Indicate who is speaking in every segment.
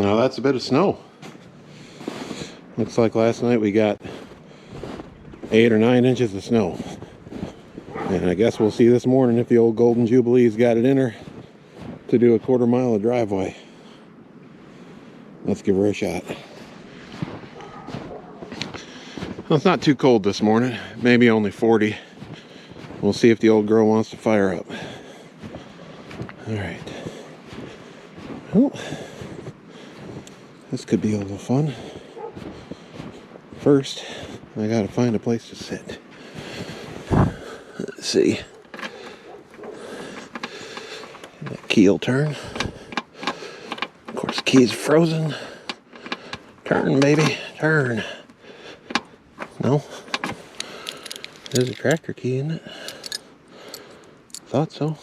Speaker 1: Now that's a bit of snow. Looks like last night we got 8 or 9 inches of snow. And I guess we'll see this morning if the old Golden Jubilee's got it in her to do a 1/4 mile of driveway. Let's give her a shot. Well, it's not too cold this morning, maybe only 40. We'll see if the old girl wants to fire up. All right. Well, this could be a little fun. First, I gotta find a place to sit. Let's see. That key will turn. Of course, the key's frozen. Turn, baby, turn. No. There's a tractor key in it. Thought so.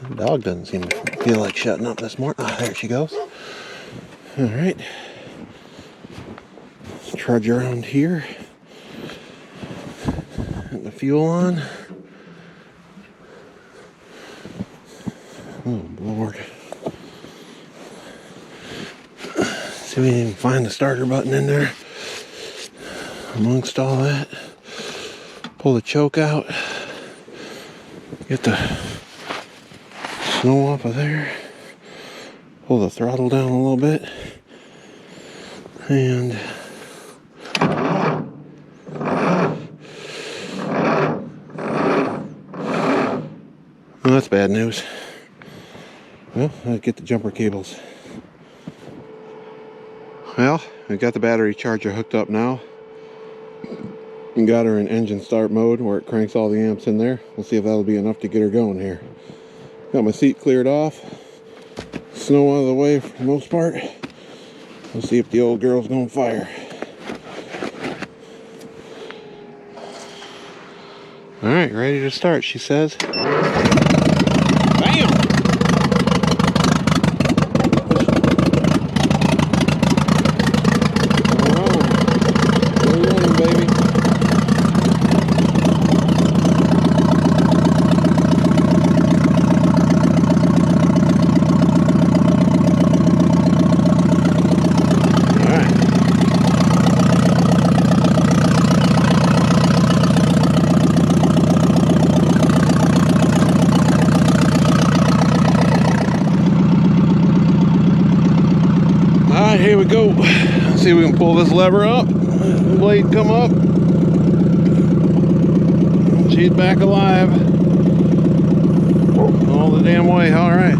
Speaker 1: The dog doesn't seem to feel like shutting up this morning. Ah, there she goes. All right. Let's trudge around here. Get the fuel on. Oh, Lord. See if we can even find the starter button in there. Amongst all that. Pull the choke out. Get the snow off of there. Pull the throttle down a little bit. And well, that's bad news. Well, I'll get the jumper cables. Well, I got the battery charger hooked up now. And got her in engine start mode where it cranks all the amps in there. We'll see if that'll be enough to get her going here. Got my seat cleared off. Snow out of the way for the most part. We'll see if the old girl's gonna fire. Alright, ready to start, she says. Bam! Here we go. Let's see if we can pull this lever up. The blade come up. She's back alive. All the damn way. All right.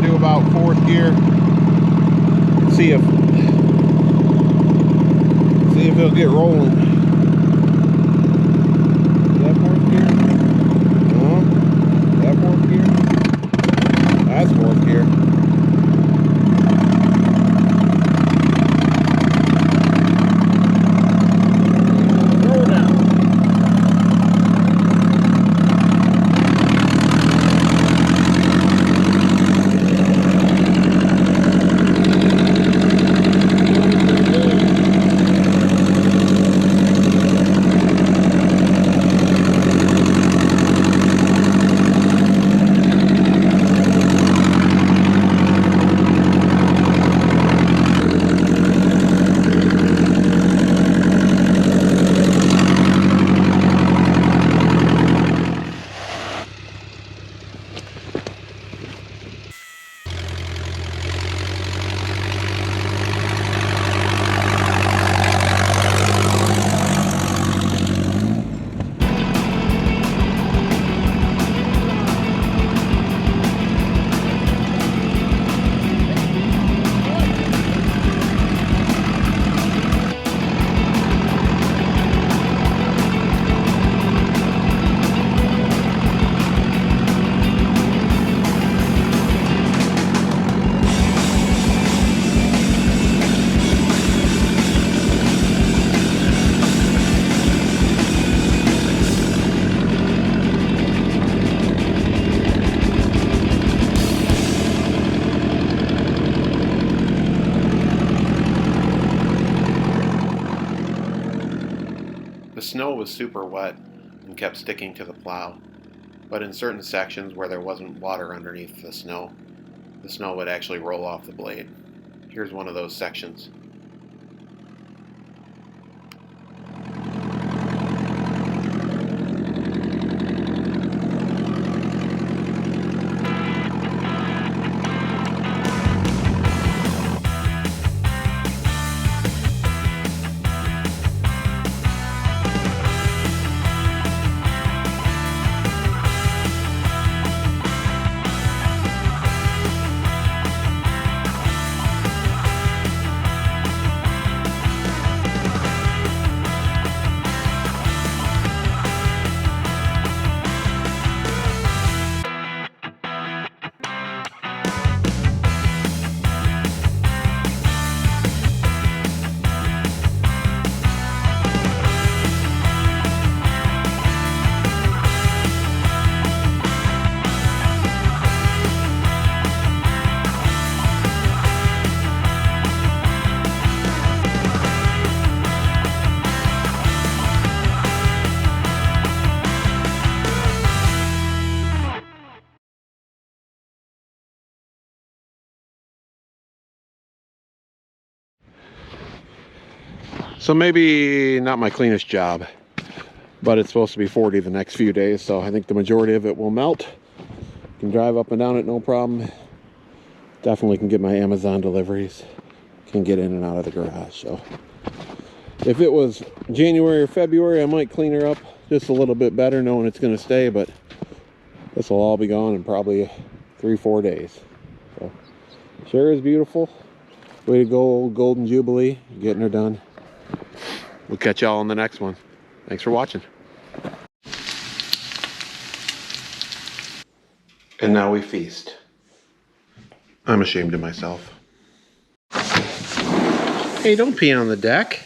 Speaker 1: About 4th gear. See if it'll get rolling. Is that 4th gear? No. Is that 4th gear? That's 4th gear. Throw it down. snow was super wet and kept sticking to the plow, but in certain sections where there wasn't water underneath the snow would actually roll off the blade. Here's one of those sections. So maybe not my cleanest job, but it's supposed to be 40 the next few days, so I think the majority of it will melt. Can drive up and down it no problem. Definitely can get my Amazon deliveries. Can get in and out of the garage. So if it was January or February, I might clean her up just a little bit better, knowing it's going to stay, but this will all be gone in probably 3-4 days. So sure is beautiful. Way to go, old Golden Jubilee, getting her done. We'll catch y'all on the next one. Thanks for watching. And now we feast. I'm ashamed of myself. Hey, don't pee on the deck.